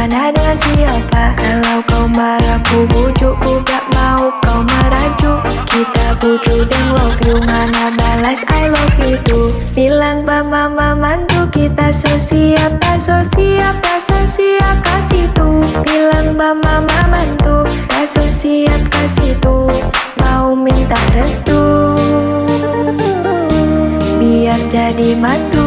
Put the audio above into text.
mana dengan siapa? Kalau kau marah ku bujuk, ku gak mau kau merajuk. Kita bujuk dan love you, mana balas I love you too. Bilang ba mama mantu, kita so siap, tak so siap, tak so siap kasih tuh. Bilang ba mama mantu, tak so siap kasih tuh. Mau minta restu biar jadi mantu.